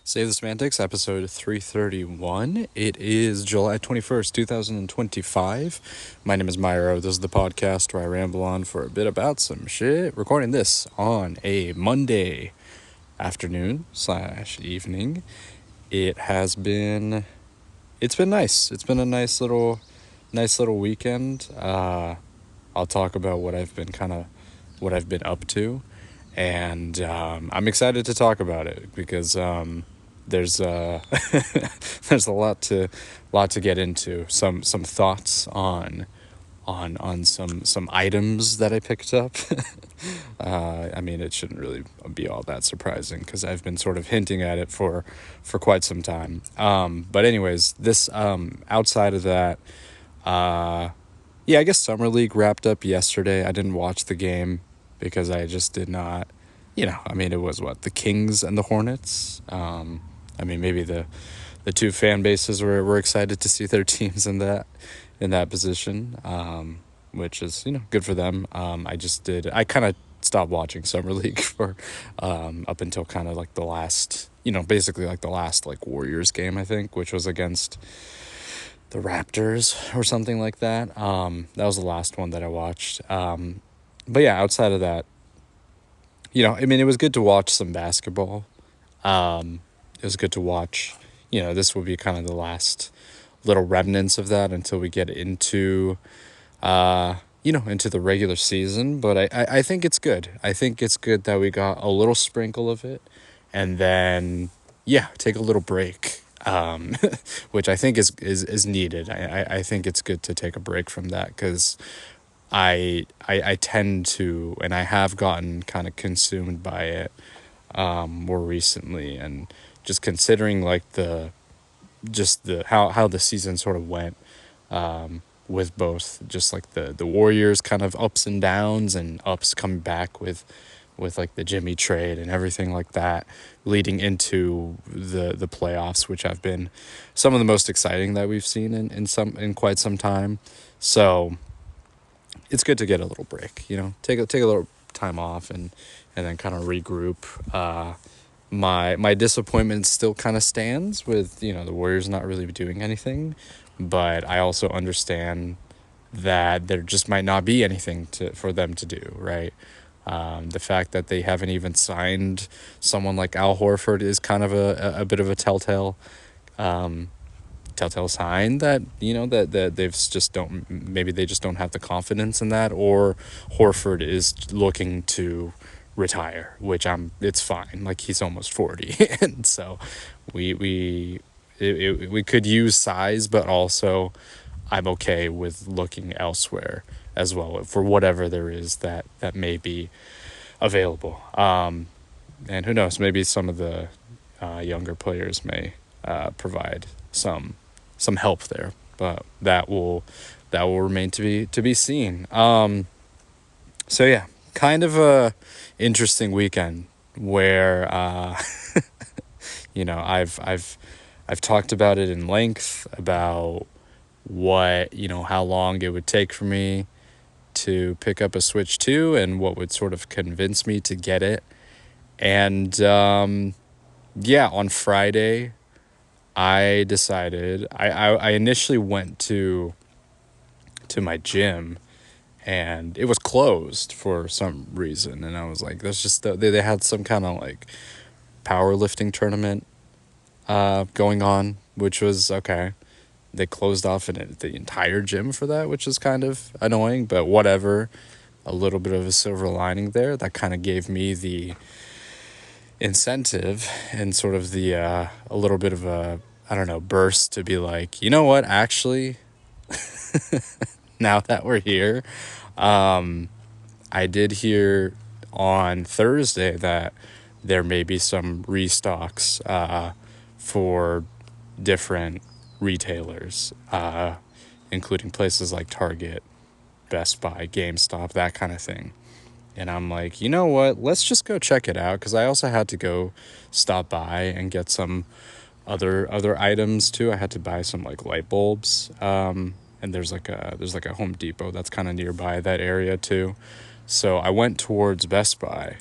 Save the Semantics, episode 331. It is July 21st, 2025. My name is Myro. This is the podcast where I ramble on for a bit about some shit. Recording this on a Monday afternoon / evening. It's been nice. It's been a nice little weekend. I'll talk about what I've been up to. And I'm excited to talk about it because there's there's a lot to get into. Some thoughts on some items that I picked up. I mean, it shouldn't really be all that surprising because I've been sort of hinting at it for quite some time. But anyways, this outside of that, yeah, I guess Summer League wrapped up yesterday. I didn't watch the game because I just did not. I mean, it was the Kings and the Hornets. I mean, maybe the two fan bases were excited to see their teams in that position, which is good for them. I kind of stopped watching Summer League for up until kind of like the last, basically like the last like Warriors game, I think, which was against the Raptors or something like that. That was the last one that I watched. But yeah, outside of that, I mean, it was good to watch some basketball. It was good to watch, this will be kind of the last little remnants of that until we get into, into the regular season. But I think it's good. I think it's good that we got a little sprinkle of it and then, yeah, take a little break, which I think is needed. I think it's good to take a break from that because I tend to, and I have gotten kind of consumed by it more recently, and just considering like how the season sort of went, with both just like the Warriors kind of ups and downs and ups coming back with like the Jimmy trade and everything like that, leading into the playoffs, which have been some of the most exciting that we've seen in quite some time. So it's good to get a little break, take a little time off and then kind of regroup. My disappointment still kind of stands with, the Warriors not really doing anything, but I also understand that there just might not be anything for them to do, right? The fact that they haven't even signed someone like Al Horford is kind of a bit of a telltale sign that that they've just don't have the confidence in that, or Horford is looking to retire, which it's fine, like he's almost 40 and so we could use size, but also I'm okay with looking elsewhere as well for whatever there is that may be available. And who knows, maybe some of the younger players may provide some help there, but that will remain to be seen. So yeah, kind of a interesting weekend where I've talked about it in length about what how long it would take for me to pick up a Switch 2 and what would sort of convince me to get it. And yeah, on Friday I decided I initially went to my gym and it was closed for some reason, and I was like, that's just they had some kind of like powerlifting tournament going on, which was okay. They closed off the entire gym for that, which is kind of annoying, but whatever. A little bit of a silver lining there. That kind of gave me the incentive and sort of the a little bit of a, I don't know, burst to be like, you know what, actually, now that we're here, I did hear on Thursday that there may be some restocks for different retailers, including places like Target, Best Buy, GameStop, that kind of thing. And I'm like, you know what, let's just go check it out, because I also had to go stop by and get some other items too. I had to buy some like light bulbs, and there's like a Home Depot that's kind of nearby that area too. So I went towards Best Buy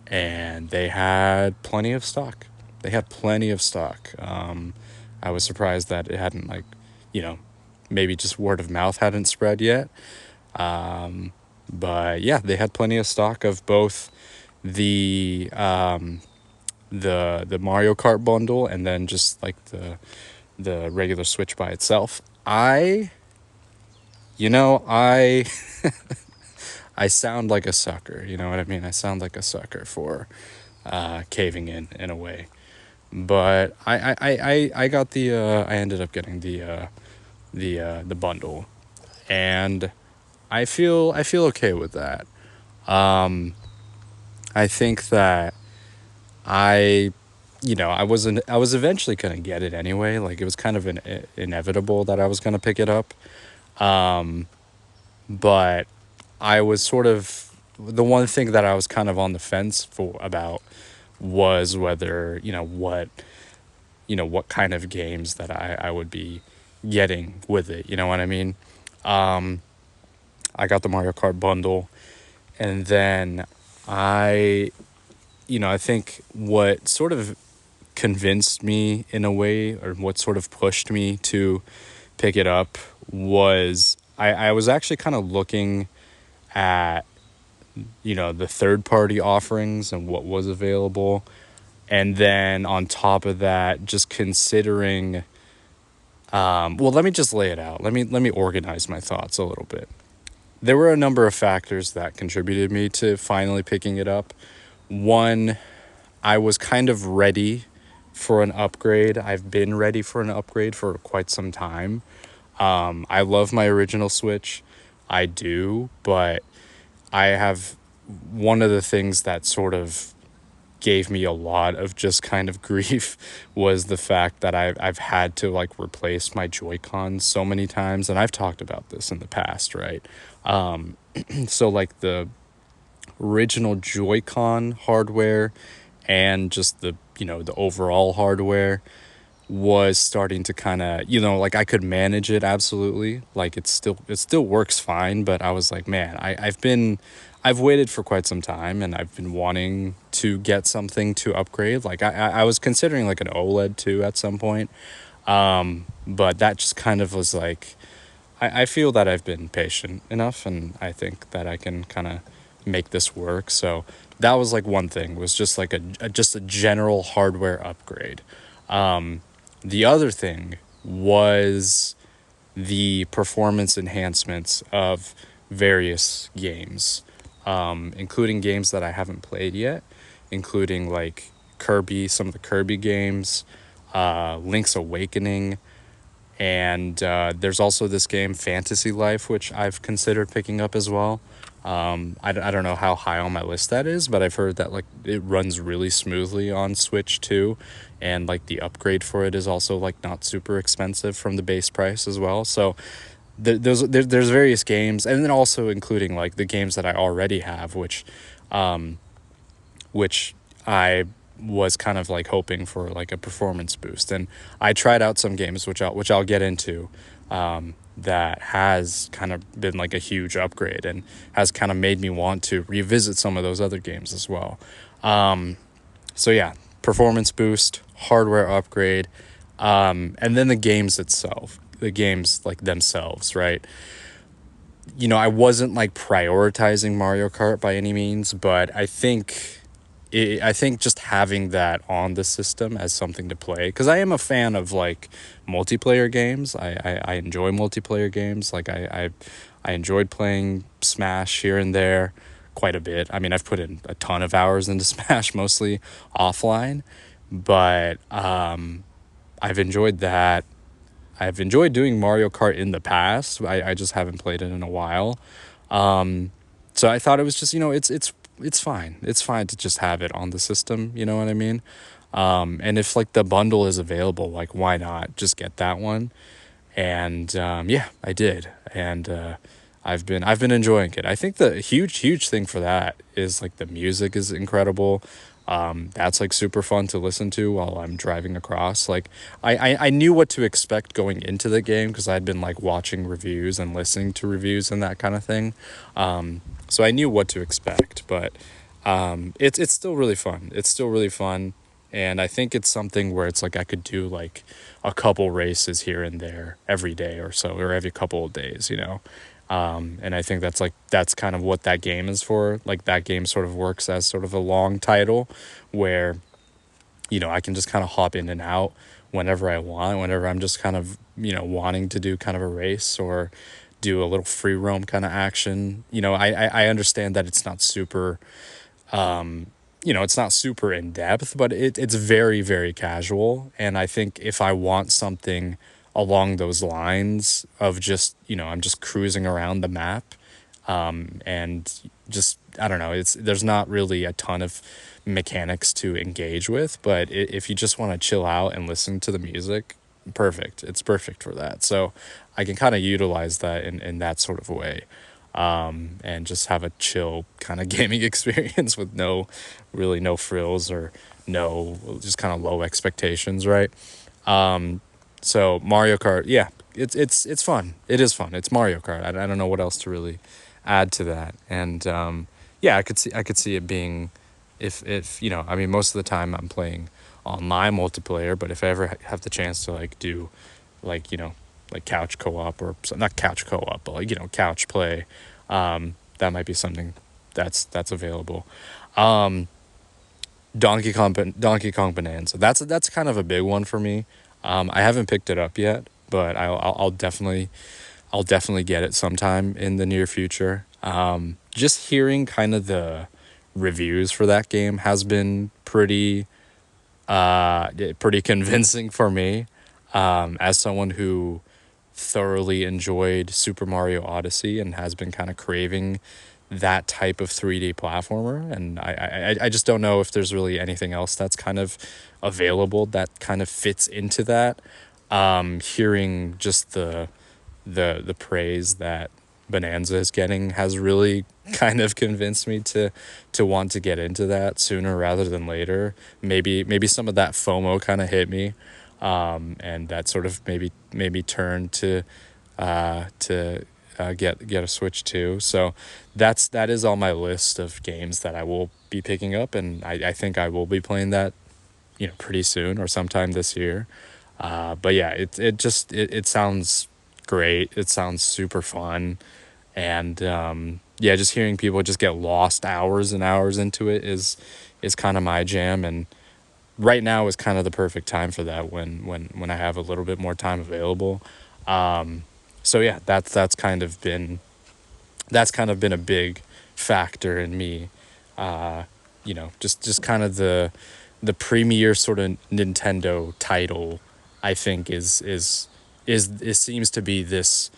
and they had plenty of stock. They had plenty of stock. I was surprised that it hadn't, like, you know, maybe just word of mouth hadn't spread yet. But yeah, they had plenty of stock of both the the Mario Kart bundle and then just like the regular Switch by itself. I I sound like a sucker, you know what I mean? I sound like a sucker for caving in a way. But I got I ended up getting the bundle, and I feel okay with that. I think that I I was eventually gonna get it anyway. Like, it was kind of inevitable that I was gonna pick it up. But I was sort of the one thing that I was kind of on the fence for about was whether, what kind of games that I would be getting with it. You know what I mean? I got the Mario Kart bundle, and then I, I think what sort of convinced me in a way, or what sort of pushed me to pick it up, was I was actually kind of looking at, the third party offerings and what was available. And then on top of that, just considering, well, let me just lay it out. Let me organize my thoughts a little bit. There were a number of factors that contributed me to finally picking it up. One, I was kind of ready for an upgrade. I've been ready for an upgrade for quite some time. I love my original Switch. I do, but I have one of the things that sort of gave me a lot of just kind of grief was the fact that I've had to, like, replace my Joy-Cons so many times, and I've talked about this in the past, right? So, like, the original Joy-Con hardware and just the overall hardware was starting to kind of, like, I could manage it absolutely. Like, it still works fine, but I was like, man, I've waited for quite some time, and I've been wanting to get something to upgrade. Like, I was considering like an OLED too at some point. But that just kind of was like, I feel that I've been patient enough, and I think that I can kind of make this work. So that was like one thing, was just like just a general hardware upgrade. The other thing was the performance enhancements of various games, including games that I haven't played yet, including like Kirby, some of the Kirby games, Link's Awakening, and there's also this game Fantasy Life, which I've considered picking up as well. I don't know how high on my list that is, but I've heard that, like, it runs really smoothly on Switch too, and like the upgrade for it is also like not super expensive from the base price as well. So there's various games, and then also including like the games that I already have, which I was kind of like hoping for like a performance boost. And I tried out some games, which I'll get into, that has kind of been like a huge upgrade and has kind of made me want to revisit some of those other games as well. So yeah, performance boost, hardware upgrade, and then the games like themselves, right? I wasn't like prioritizing Mario Kart by any means, but I think just having that on the system as something to play, because I am a fan of like multiplayer games. I enjoy multiplayer games. Like, I enjoyed playing Smash here and there quite a bit. I mean, I've put in a ton of hours into Smash, mostly offline, but I've enjoyed that. I've enjoyed doing Mario Kart in the past. I just haven't played it in a while. So I thought it was just, it's fine. It's fine to just have it on the system, you know what I mean? And if like the bundle is available, like, why not just get that one? And yeah, I did. And I've been enjoying it. I think the huge thing for that is like the music is incredible. That's like super fun to listen to while I'm driving across. Like, I knew what to expect going into the game, because I'd been like watching reviews and listening to reviews and that kind of thing. So I knew what to expect, but it's still really fun. It's still really fun. And I think it's something where it's like I could do like a couple races here and there every day or so, or every couple of days, you know. And I think that's kind of what that game is for. Like that game sort of works as sort of a long title where, you know, I can just kind of hop in and out whenever I want, whenever I'm just kind of, you know, wanting to do kind of a race or do a little free roam kind of action. You know, I understand that it's not super, you know, it's not super in depth, but it's very, very casual. And I think if I want something along those lines of just, you know, I'm just cruising around the map, and just, I don't know, it's there's not really a ton of mechanics to engage with, but if you just want to chill out and listen to the music, perfect. It's perfect for that. So I can kind of utilize that in that sort of way, and just have a chill kind of gaming experience with no frills or no, just kind of low expectations, right? So Mario Kart, yeah, it's fun. It is fun. It's Mario Kart. I don't know what else to really add to that. And yeah, I could see it being, if you know, I mean, most of the time I'm playing online multiplayer, but if I ever have the chance to like do, like, you know, like couch co-op, or not couch co-op, but like, you know, couch play, that might be something that's available. Um, Donkey Kong Bonanza. That's kind of a big one for me. I haven't picked it up yet, but I'll definitely get it sometime in the near future. Just hearing kind of the reviews for that game has been pretty convincing for me. As someone who thoroughly enjoyed Super Mario Odyssey and has been kind of craving that type of 3D platformer, and I just don't know if there's really anything else that's kind of available that kind of fits into that. Hearing just the praise that Bonanza is getting has really kind of convinced me to want to get into that sooner rather than later. Maybe some of that FOMO kind of hit me, and that sort of maybe turn to get a Switch too. So that is on my list of games that I will be picking up, and I think I will be playing that, you know, pretty soon or sometime this year. But yeah, it sounds great. It sounds super fun, and yeah, just hearing people just get lost hours and hours into it is kind of my jam. And right now is kind of the perfect time for that when I have a little bit more time available. So yeah, that's kind of been a big factor in me. You know, just kind of the premier sort of Nintendo title, I think is it seems to be this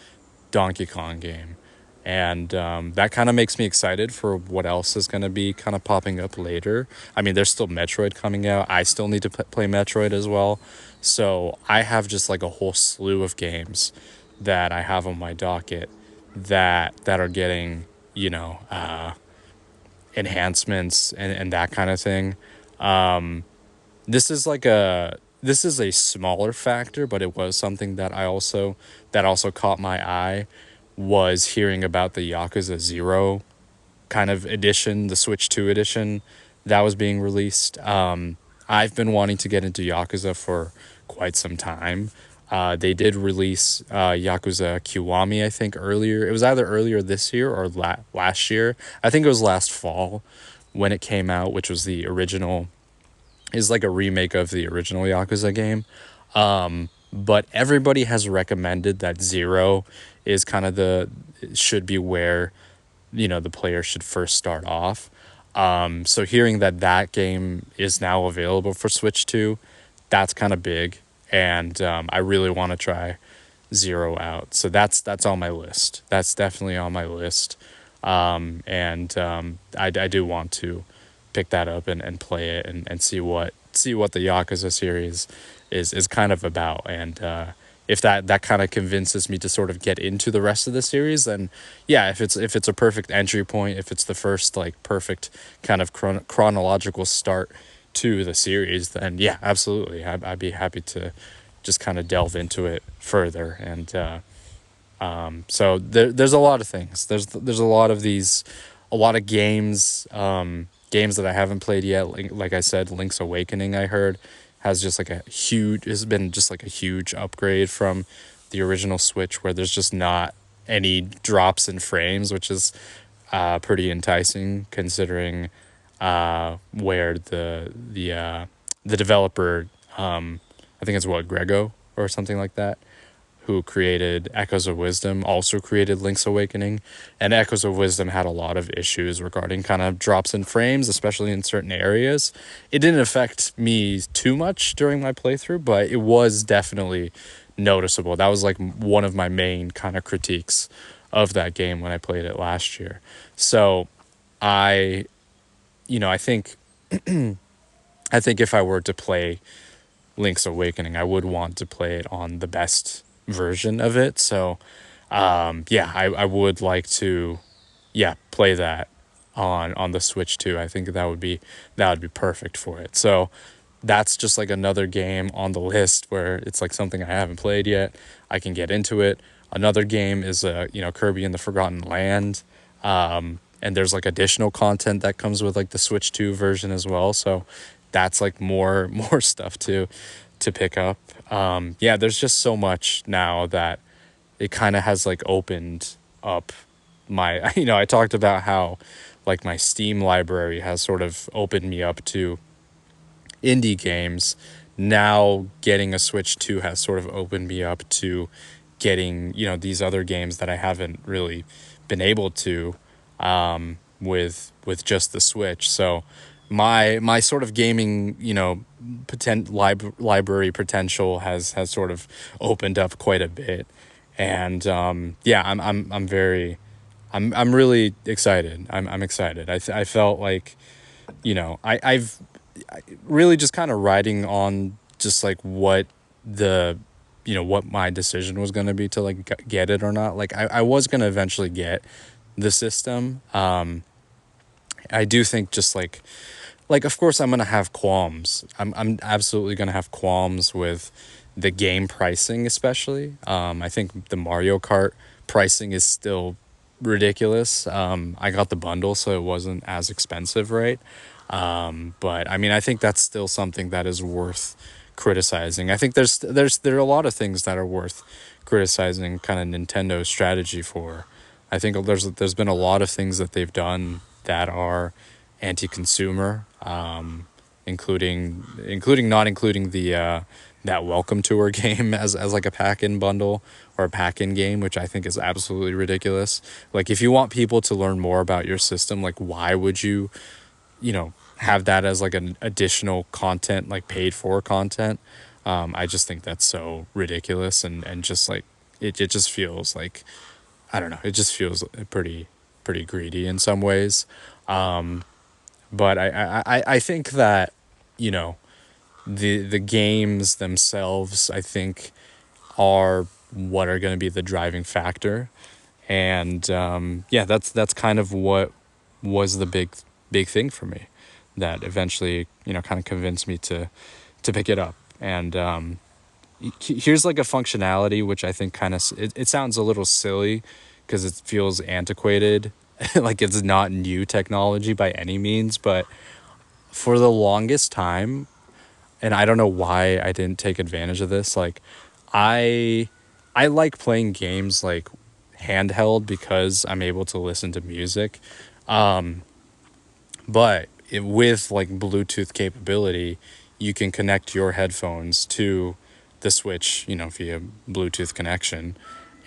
Donkey Kong game. And that kind of makes me excited for what else is going to be kind of popping up later. I mean, there's still Metroid coming out. I still need to play Metroid as well. So I have just like a whole slew of games that I have on my docket that are getting, you know, enhancements and that kind of thing. This is a smaller factor, but it was something that also caught my eye, was hearing about the Yakuza 0 kind of edition, the Switch 2 edition that was being released. I've been wanting to get into Yakuza for quite some time. They did release Yakuza Kiwami, I think, earlier. It was either earlier this year or last year. I think it was last fall when it came out, which was the original, is like a remake of the original Yakuza game. But everybody has recommended that Zero is kind of should be where, you know, the player should first start off. So hearing that game is now available for Switch 2, that's kind of big, and I really want to try Zero out. So that's on my list. That's definitely on my list. And I do want to pick that up and play it and see what the Yakuza series is kind of about. And if that kind of convinces me to sort of get into the rest of the series, then yeah, if it's a perfect entry point, if it's the first like perfect kind of chronological start to the series, then yeah, absolutely, I'd be happy to just kind of delve into it further. And so there's a lot of things. There's a lot of games. games that I haven't played yet, like I said, Link's Awakening, I heard, has been just like a huge upgrade from the original Switch, where there's just not any drops in frames, which is pretty enticing considering where the developer, I think it's what, Grego or something like that, who created Echoes of Wisdom, also created Link's Awakening. And Echoes of Wisdom had a lot of issues regarding kind of drops in frames, especially in certain areas. It didn't affect me too much during my playthrough, but it was definitely noticeable. That was like one of my main kind of critiques of that game when I played it last year. So I, I think I think if I were to play Link's Awakening, I would want to play it on the best version of it. So, yeah, I would like to, yeah, play that on the Switch too. I think that would be perfect for it. So that's just like another game on the list where it's like something I haven't played yet. I can get into it. Another game is Kirby and the Forgotten Land. And there's like additional content that comes with like the Switch 2 version as well. So that's like more more stuff to pick up. Yeah, there's just so much now that it kind of has like opened up my I talked about how like my Steam library has sort of opened me up to indie games. Now getting a Switch 2 has sort of opened me up to getting, these other games that I haven't really been able to with just the Switch. So my sort of gaming, library potential has sort of opened up quite a bit. And yeah, I'm really excited. I'm excited. I felt like, I've really just kind of riding on just like what the what my decision was going to be to like get it or not. Like I was going to eventually get the system. I do think just like of course I'm going to have qualms. I'm absolutely going to have qualms with the game pricing, especially. I think the Mario Kart pricing is still ridiculous. I got the bundle, so it wasn't as expensive, right? But I mean, I think that's still something that is worth criticizing. I think there are a lot of things that are worth criticizing kind of Nintendo's strategy for. I think there's been a lot of things that they've done that are anti-consumer, including not including the that Welcome Tour game as like a pack-in bundle or a pack-in game, which I think is absolutely ridiculous. Like if you want people to learn more about your system, like why would you have that as like an additional content, like paid for content? I just think that's so ridiculous, and just like it just feels like, I don't know, it just feels pretty greedy in some ways. But I think that, you know, the games themselves, I think, are what are going to be the driving factor. And yeah, that's kind of what was the big thing for me that eventually, kind of convinced me to pick it up. And here's like a functionality which I think kind of it sounds a little silly because it feels antiquated, like it's not new technology by any means, but for the longest time, and I don't know why I didn't take advantage of this, like I I like playing games like handheld because I'm able to listen to music. But with like Bluetooth capability, you can connect your headphones to the Switch, via Bluetooth connection,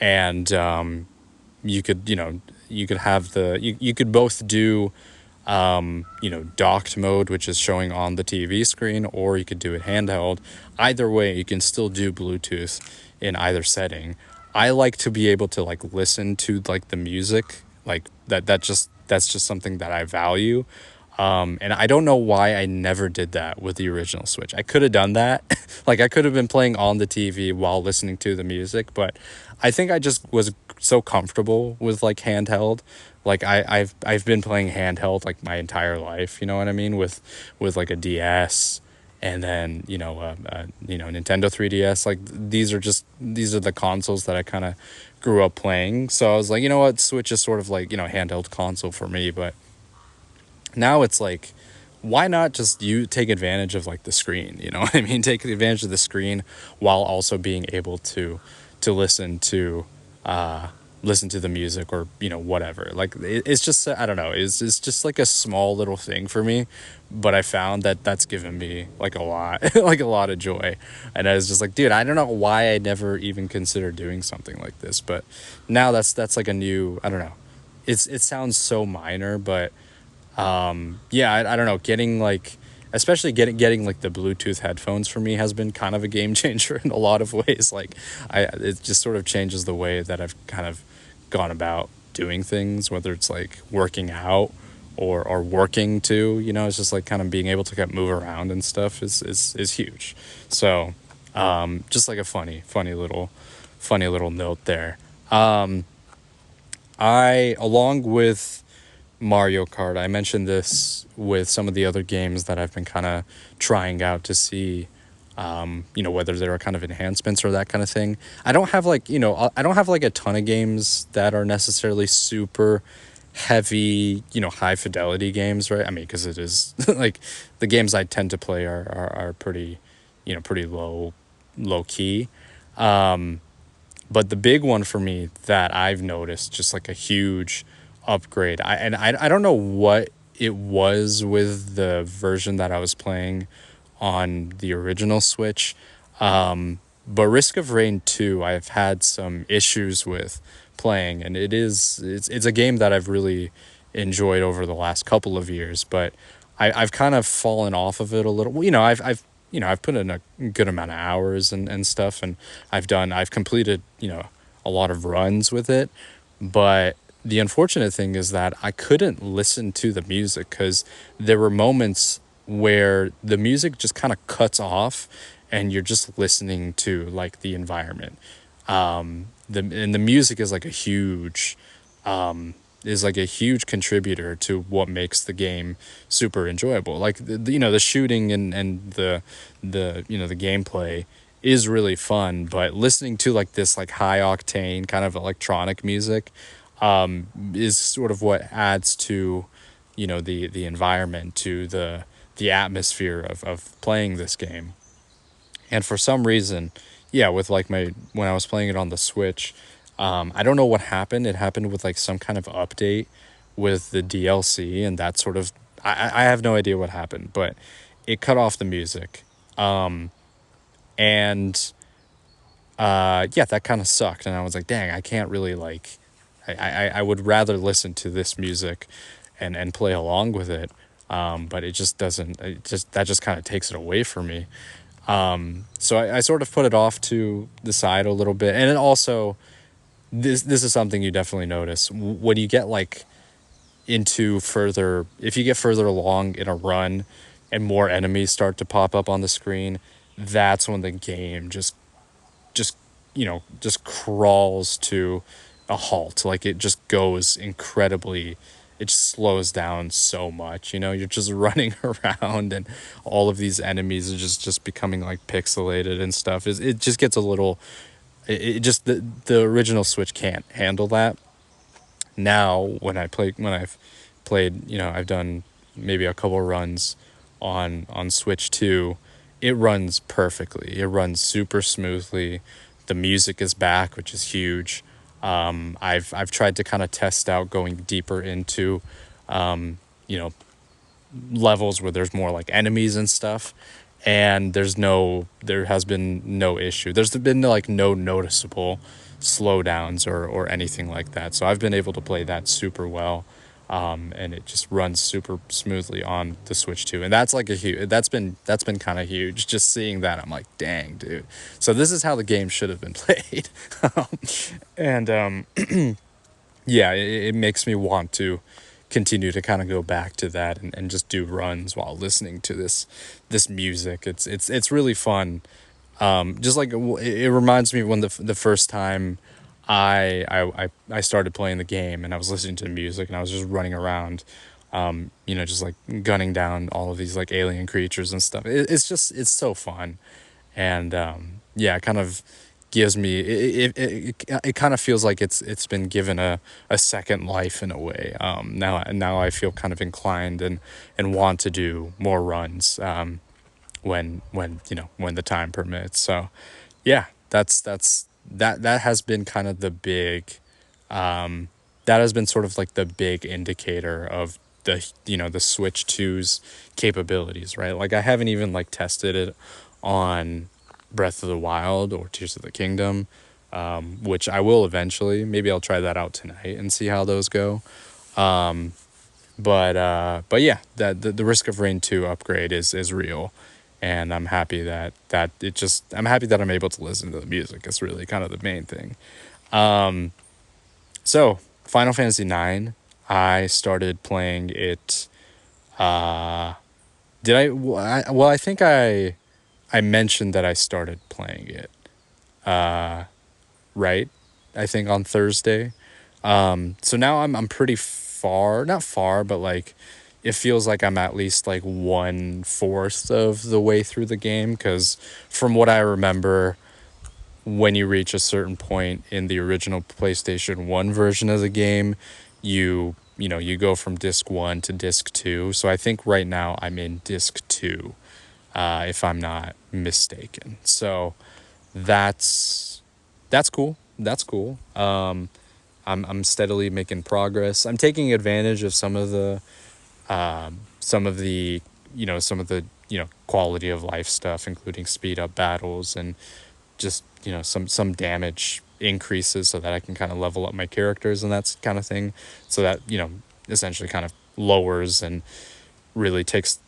and you could have you could both do docked mode, which is showing on the TV screen, or you could do it handheld. Either way, you can still do Bluetooth in either setting. I like to be able to like listen to like the music, like that's just something that I value. And I don't know why I never did that with the original Switch. I could have done that. Like I could have been playing on the TV while listening to the music, but I think I just was so comfortable with like handheld. Like I've been playing handheld like my entire life, you know what I mean? With like a DS, and then Nintendo 3DS. Like these are the consoles that I kind of grew up playing. So I was like, you know what, Switch is sort of like, handheld console for me. But Now it's like, why not just you take advantage of like the screen, you know what I mean? Take advantage of the screen while also being able to listen to the music, or whatever. Like it's just, I don't know, it's just like a small little thing for me, but I found that that's given me like a lot like a lot of joy. And I was just like, dude, I don't know why I never even considered doing something like this, but now that's like a new, I don't know, it sounds so minor, but yeah, I don't know, getting like, especially getting like the Bluetooth headphones for me has been kind of a game changer in a lot of ways. Like it just sort of changes the way that I've kind of gone about doing things, whether it's like working out or working too, it's just like kind of being able to kind of move around and stuff is huge. So just like a funny little note there. I, along with Mario Kart, I mentioned this with some of the other games that I've been kind of trying out to see, whether there are kind of enhancements or that kind of thing. I don't have like, I don't have like a ton of games that are necessarily super heavy, high fidelity games, right? I mean, because it is like the games I tend to play are pretty, pretty low key. But the big one for me that I've noticed, just like a huge upgrade. I don't know what it was with the version that I was playing on the original Switch. But Risk of Rain 2, I've had some issues with playing, and it's a game that I've really enjoyed over the last couple of years, but I've kind of fallen off of it a little. Well, I've put in a good amount of hours and stuff, and I've completed, a lot of runs with it, but the unfortunate thing is that I couldn't listen to the music because there were moments where the music just kind of cuts off and you're just listening to like the environment. The music is like a huge contributor to what makes the game super enjoyable. Like the shooting and the gameplay is really fun, but listening to like this like high octane kind of electronic music is sort of what adds to the environment, to the atmosphere of playing this game. And for some reason, yeah, with like my when I was playing it on the Switch, I don't know what happened. It happened with like some kind of update with the DLC, and that sort of, I have no idea what happened, but it cut off the music. And yeah, that kind of sucked. And I was like, dang, I can't really like, I would rather listen to this music and play along with it. But it just doesn't, that just kind of takes it away from me. So I sort of put it off to the side a little bit. And it also, this is something you definitely notice when you get like into further, if you get further along in a run and more enemies start to pop up on the screen, that's when the game just just crawls to a halt. Like it just goes incredibly, it just slows down so much. You're just running around and all of these enemies are just becoming like pixelated and stuff. It just gets a little, it just, the original Switch can't handle that. Now when I've played, I've done maybe a couple runs on Switch 2, it runs perfectly. It runs super smoothly. The music is back, which is huge. I've tried to kind of test out going deeper into, you know, levels where there's more like enemies and stuff, and there has been no issue. There's been like no noticeable slowdowns or anything like that. So I've been able to play that super well. And it just runs super smoothly on the Switch 2, and that's like a huge. That's been kind of huge. Just seeing that, I'm like, dang, dude. So this is how the game should have been played, and yeah, it makes me want to continue to kind of go back to that and just do runs while listening to this music. It's really fun. Just like it reminds me when the first time I started playing the game and I was listening to the music and I was just running around, just like gunning down all of these like alien creatures and stuff. It's so fun, and yeah, kind of gives me it kind of feels like it's been given a second life in a way. Now I feel kind of inclined and want to do more runs, when when the time permits. So yeah, that has been kind of the big, that has been sort of like the big indicator of the Switch 2's capabilities, right? Like I haven't even like tested it on Breath of the Wild or Tears of the Kingdom, which I will eventually. Maybe I'll try that out tonight and see how those go. But yeah, that the Risk of Rain 2 upgrade is real, and I'm happy that it just I'm happy that I'm able to listen to the music. It's really kind of the main thing. So Final Fantasy 9, I started playing it. Did I? Well, I think I mentioned that I started playing it. Right, I think on Thursday. So now I'm pretty far, not far, but like it feels like I'm at least like 1/4 of the way through the game, because from what I remember, when you reach a certain point in the original PlayStation 1 version of the game, you go from disc 1 to disc 2. So I think right now I'm in disc 2, if I'm not mistaken. So that's that's cool. That's cool. I'm steadily making progress. I'm taking advantage of some of the some of the quality of life stuff, including speed up battles and just some damage increases, so that I can kind of level up my characters and that kind of thing. So that essentially kind of lowers and really takes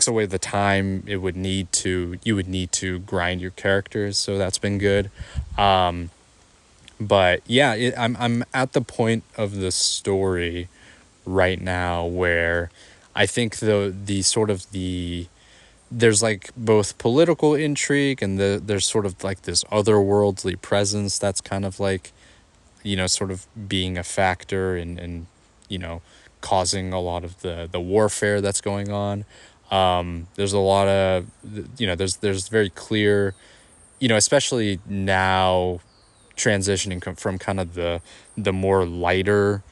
away the time you would need to grind your characters. So that's been good. But yeah, I'm at the point of the story right now where I think the sort of the there's like both political intrigue and there's sort of like this otherworldly presence that's kind of like sort of being a factor and causing a lot of the warfare that's going on. There's a lot of there's very clear, especially now, transitioning from kind of the more lighter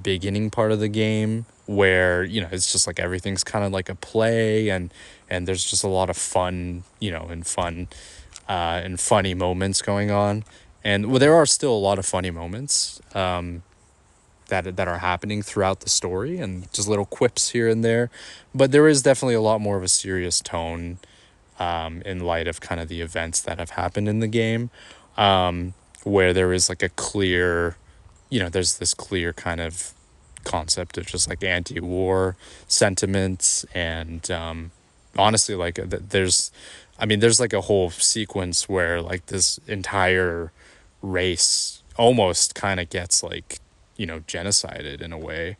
beginning part of the game, where it's just like everything's kind of like a play, and there's just a lot of fun, and funny moments going on. And well, there are still a lot of funny moments, that are happening throughout the story, and just little quips here and there. But there is definitely a lot more of a serious tone, in light of kind of the events that have happened in the game, where there is like a clear, there's this clear kind of concept of just like anti-war sentiments. And honestly, like there's like a whole sequence where like this entire race almost kind of gets like genocided in a way,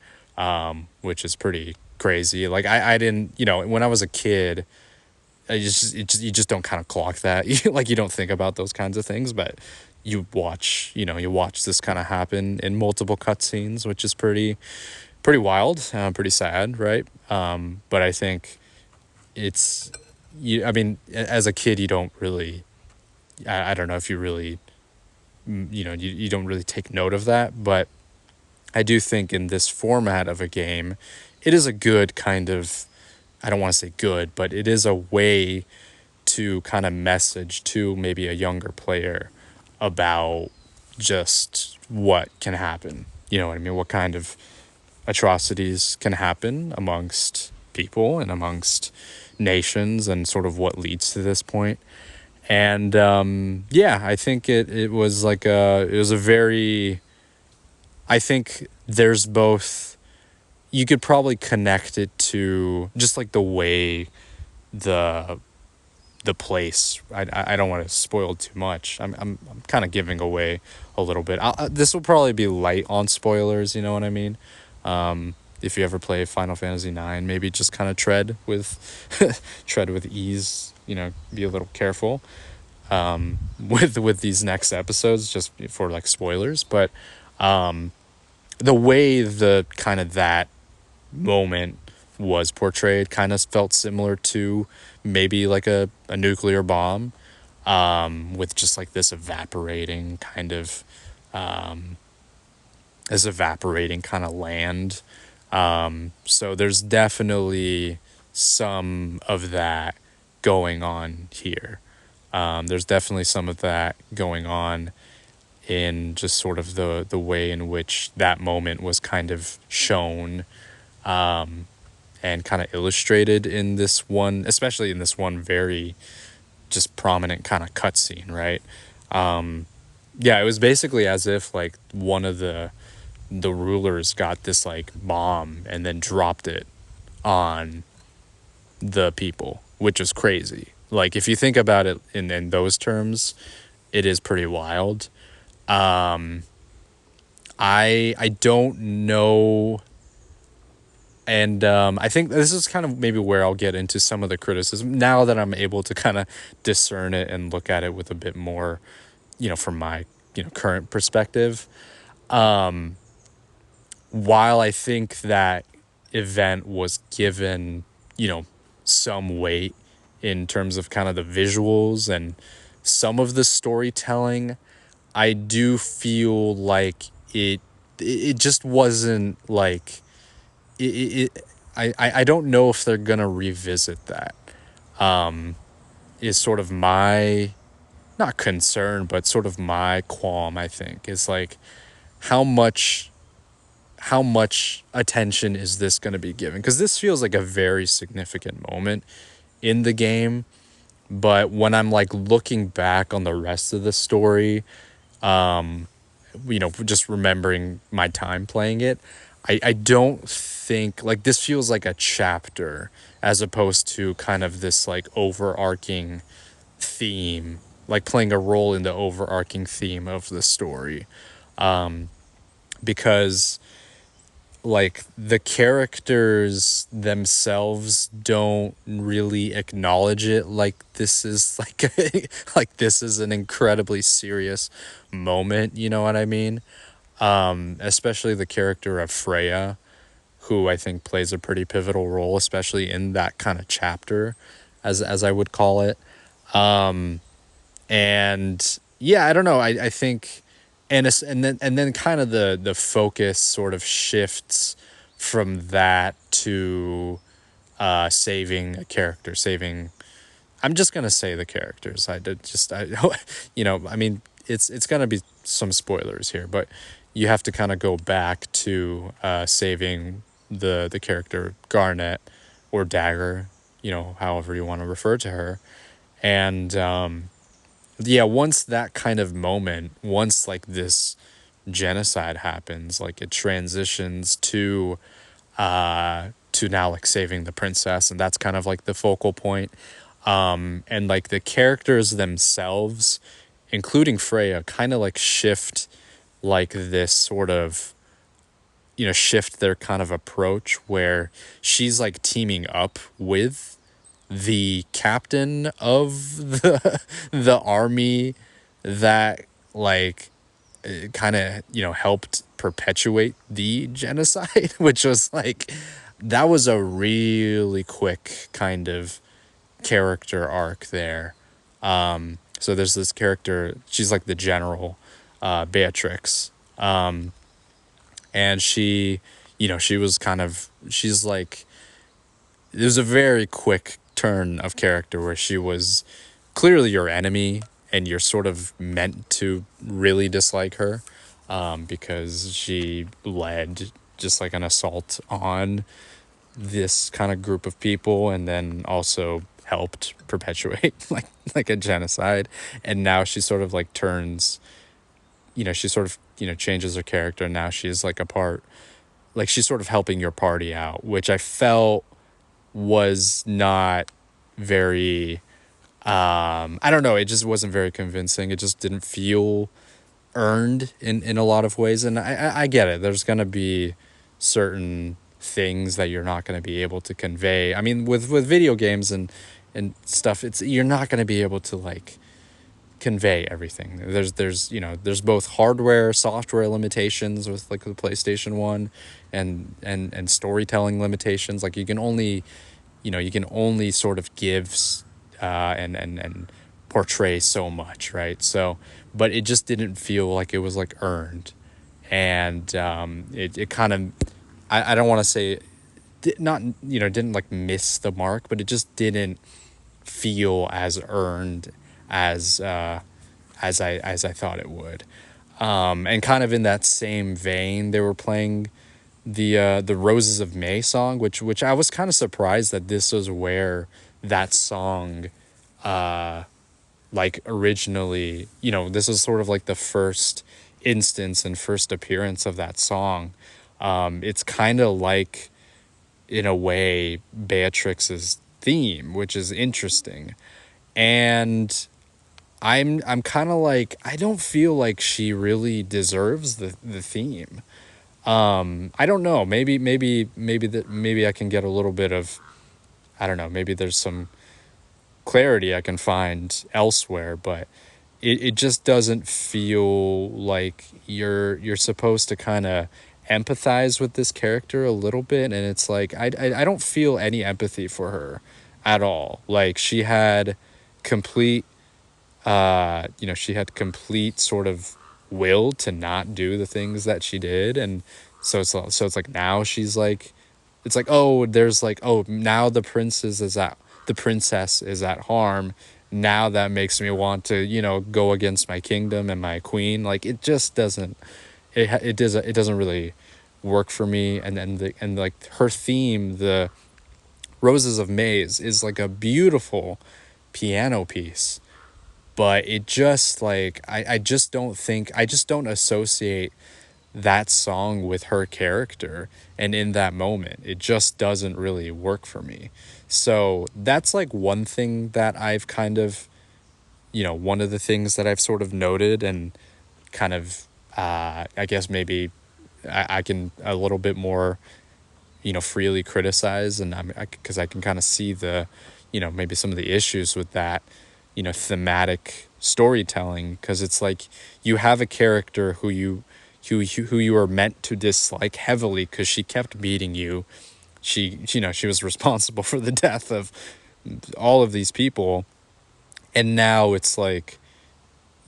which is pretty crazy. Like I didn't, when I was a kid, you just don't kind of clock that. Like you don't think about those kinds of things, but you watch this kind of happen in multiple cutscenes, which is pretty wild, pretty sad, right? But I think it's I mean, as a kid, you don't really, I don't know if you really, you don't really take note of that, but I do think in this format of a game, it is a good kind of, I don't want to say good, but it is a way to kind of message to maybe a younger player about just what can happen. You know what I mean? What kind of atrocities can happen amongst people and amongst nations, and sort of what leads to this point. And yeah, I think it was like it was a very, I think there's both, you could probably connect it to just like the way the place. I don't want to spoil too much. I'm kind of giving away a little bit. This will probably be light on spoilers. You know what I mean? If you ever play Final Fantasy 9, maybe just kind of tread with tread with ease. Be a little careful, with these next episodes, just for like spoilers. But the way the kind of that moment was portrayed kind of felt similar to maybe like a nuclear bomb. with just like this evaporating kind of land. So there's definitely some of that going on here. There's definitely some of that going on in just sort of the way in which that moment was kind of shown, and kind of illustrated in this one, especially in this one very just prominent kind of cutscene, right? Yeah, it was basically as if like one of the rulers got this like bomb and then dropped it on the people, which is crazy. Like if you think about it in those terms, it is pretty wild. I don't know, and I think this is kind of maybe where I'll get into some of the criticism now that I'm able to kind of discern it and look at it with a bit more, from my current perspective. While I think that event was given, some weight in terms of kind of the visuals and some of the storytelling, I do feel like it just wasn't like I don't know if they're gonna revisit that. Is sort of my, not concern, but sort of my qualm, I think, is like how much how much attention is this going to be given? Because this feels like a very significant moment in the game. But when I'm like looking back on the rest of the story, just remembering my time playing it, I don't think like this feels like a chapter as opposed to kind of this like overarching theme, like playing a role in the overarching theme of the story. Because like the characters themselves don't really acknowledge it like this is like like this is an incredibly serious moment, you know what I mean? Especially the character of Freya, who I think plays a pretty pivotal role, especially in that kind of chapter, as I would call it. And yeah, I don't know. I think, and then kind of the focus sort of shifts from that to saving a character, saving. I'm just gonna say the characters. I did just I, I mean, it's gonna be some spoilers here, but you have to kind of go back to saving the character Garnet or Dagger, however you want to refer to her, and yeah, once that kind of moment, once like this genocide happens, like it transitions to now like saving the princess, and that's kind of like the focal point. And like the characters themselves, including Freya, kind of like shift like this sort of, shift their kind of approach where she's like teaming up with the captain of the army that like kind of helped perpetuate the genocide, which was like that was a really quick kind of character arc there. So there's this character, she's like the general, Beatrix, and she was kind of, she's like, it was a very quick turn of character where she was clearly your enemy and you're sort of meant to really dislike her, because she led just like an assault on this kind of group of people and then also helped perpetuate like a genocide. And now she sort of like turns, she sort of changes her character. Now she's like a part, like she's sort of helping your party out, which I felt was not very, I don't know, it just wasn't very convincing. It just didn't feel earned in a lot of ways. And I get it, there's gonna be certain things that you're not going to be able to convey. I mean, with video games and stuff, it's, you're not going to be able to like convey everything. There's both hardware, software limitations with like the PlayStation 1, and storytelling limitations. Like you can only sort of give and portray so much, right? So, but it just didn't feel like it was like earned, and it kind of, I don't want to say, not, didn't like miss the mark, but it just didn't feel as earned as as I thought it would. And kind of in that same vein, they were playing the Roses of May song, which I was kind of surprised that this was where that song like originally, this is sort of like the first instance and first appearance of that song. It's kind of like, in a way, Beatrix's theme, which is interesting. And I'm kind of like, I don't feel like she really deserves the theme. I don't know. Maybe I can get a little bit of, I don't know. Maybe there's some clarity I can find elsewhere, but it just doesn't feel like you're supposed to kind of empathize with this character a little bit, and it's like I don't feel any empathy for her at all. Like she had complete she had complete sort of will to not do the things that she did, and so it's like now she's like, it's like, oh, there's like, oh, now the princess is at harm. Now that makes me want to, go against my kingdom and my queen. Like it just doesn't, it doesn't really work for me. And then and like her theme, the Roses of Maze, is like a beautiful piano piece, but it just like, I just don't associate that song with her character, and in that moment it just doesn't really work for me. So that's like one thing that I've kind of, one of the things that I've sort of noted, and kind of I guess maybe I can a little bit more, freely criticize, and because I can kind of see the, maybe some of the issues with that, thematic storytelling, because it's like you have a character who you are meant to dislike heavily because she kept beating you. She was responsible for the death of all of these people, and now it's like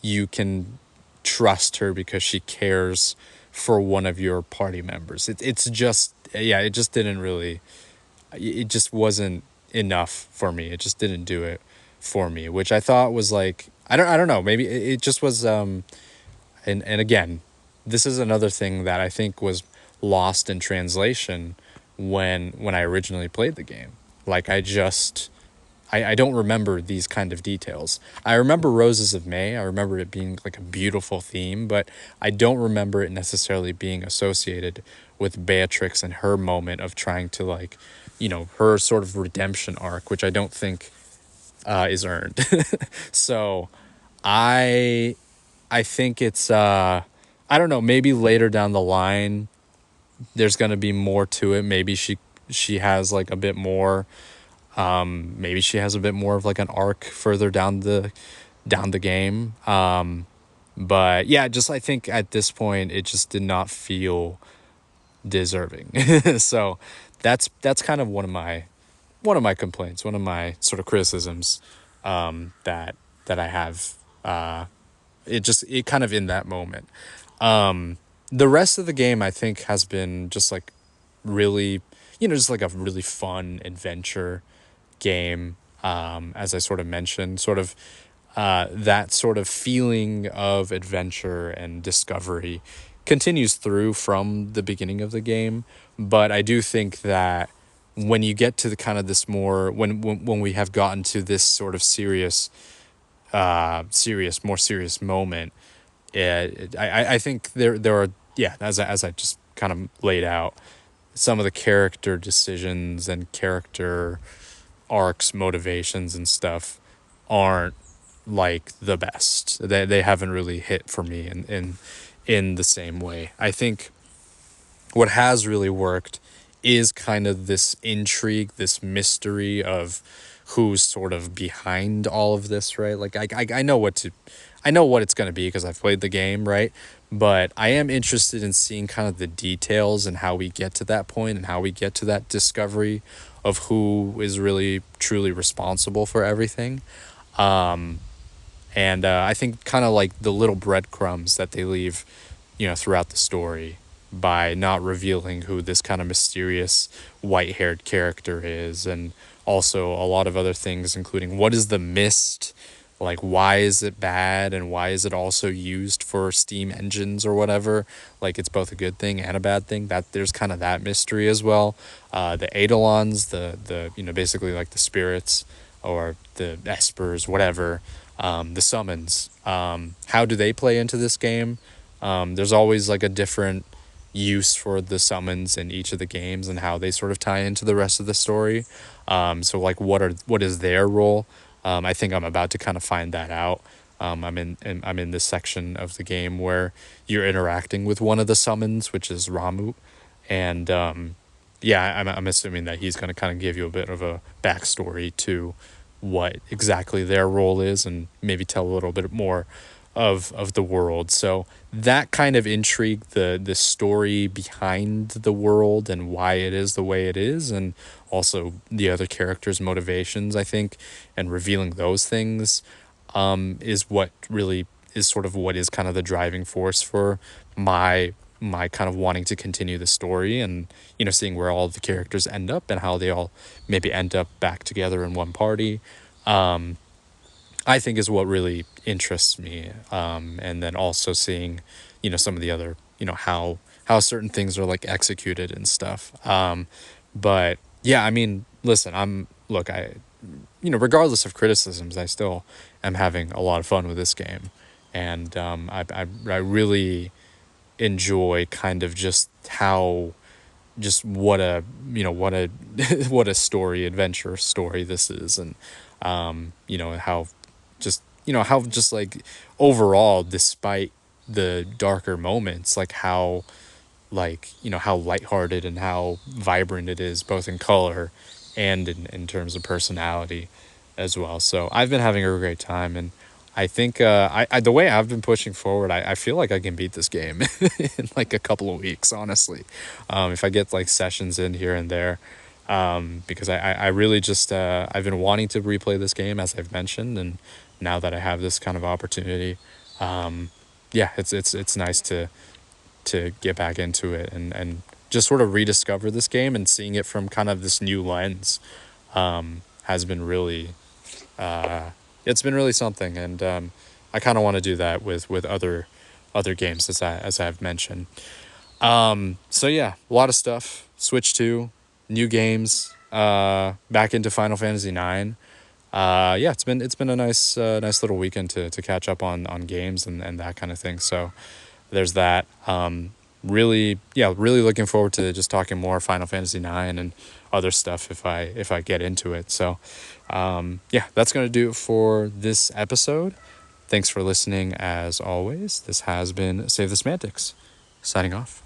you can trust her because she cares for one of your party members. It's just, yeah, it just didn't really, it just wasn't enough for me. It just didn't do it for me, which I thought was like, I don't know, maybe it just was and again, this is another thing that I think was lost in translation when I originally played the game. Like I don't remember these kind of details. I remember Roses of May. I remember it being like a beautiful theme, but I don't remember it necessarily being associated with Beatrix and her moment of trying to, like, her sort of redemption arc, which I don't think is earned. So I I think it's I don't know, maybe later down the line there's going to be more to it. Maybe she has like a bit more, maybe she has a bit more of like an arc further down the game. But yeah, just I think at this point it just did not feel deserving. So that's kind of one of my complaints, one of my sort of criticisms, that I have. It kind of in that moment. The rest of the game I think has been just like really, just like a really fun adventure game. As I sort of mentioned, sort of that sort of feeling of adventure and discovery continues through from the beginning of the game. But I do think that when you get to the kind of this more, when we have gotten to this sort of more serious moment, I think there are, yeah, as I just kind of laid out, some of the character decisions and character arcs, motivations and stuff aren't like the best. They haven't really hit for me in the same way. I think what has really worked is kind of this intrigue, this mystery of who's sort of behind all of this, right? Like I know what it's going to be because I've played the game, right? But I am interested in seeing kind of the details and how we get to that point and how we get to that discovery of who is really truly responsible for everything. And I think kind of like the little breadcrumbs that they leave, throughout the story by not revealing who this kind of mysterious white-haired character is, and also a lot of other things, including what is the mist, like why is it bad, and why is it also used for steam engines or whatever. Like it's both a good thing and a bad thing. That there's kind of that mystery as well. The eidolons, the basically like the spirits or the espers, whatever. The summons, how do they play into this game? There's always like a different use for the summons in each of the games and how they sort of tie into the rest of the story. So like what is their role? I think I'm about to kind of find that out. I'm in this section of the game where you're interacting with one of the summons, which is Ramuh, and yeah, I'm assuming that he's going to kind of give you a bit of a backstory to what exactly their role is, and maybe tell a little bit more of the world. So that kind of intrigue, the story behind the world and why it is the way it is, and also the other characters' motivations, I think, and revealing those things, is what really is sort of what is kind of the driving force for my kind of wanting to continue the story, and seeing where all of the characters end up and how they all maybe end up back together in one party. I think is what really interests me. And then also seeing, some of the other, how certain things are like executed and stuff. But yeah, I mean, listen, regardless of criticisms, I still am having a lot of fun with this game. And I really enjoy kind of just how, just what a, what a, what a adventure story this is. And, how how just like overall, despite the darker moments, like how, like how lighthearted and how vibrant it is, both in color and in terms of personality as well. So I've been having a great time, and I think I the way I've been pushing forward, I feel like I can beat this game in like a couple of weeks, honestly, if I get like sessions in here and there. Because I really just I've been wanting to replay this game, as I've mentioned, and now that I have this kind of opportunity, yeah, it's nice to get back into it, and just sort of rediscover this game, and seeing it from kind of this new lens, has been really it's been really something. And I kind of want to do that with other games, as I've mentioned. So yeah, a lot of stuff. Switch 2, new games, back into Final Fantasy 9. Yeah, it's been a nice little weekend to catch up on games and that kind of thing. So there's that. Really looking forward to just talking more Final Fantasy 9 and other stuff if I get into it. So yeah, that's gonna do it for this episode. Thanks for listening as always. This has been Save the Semantics, signing off.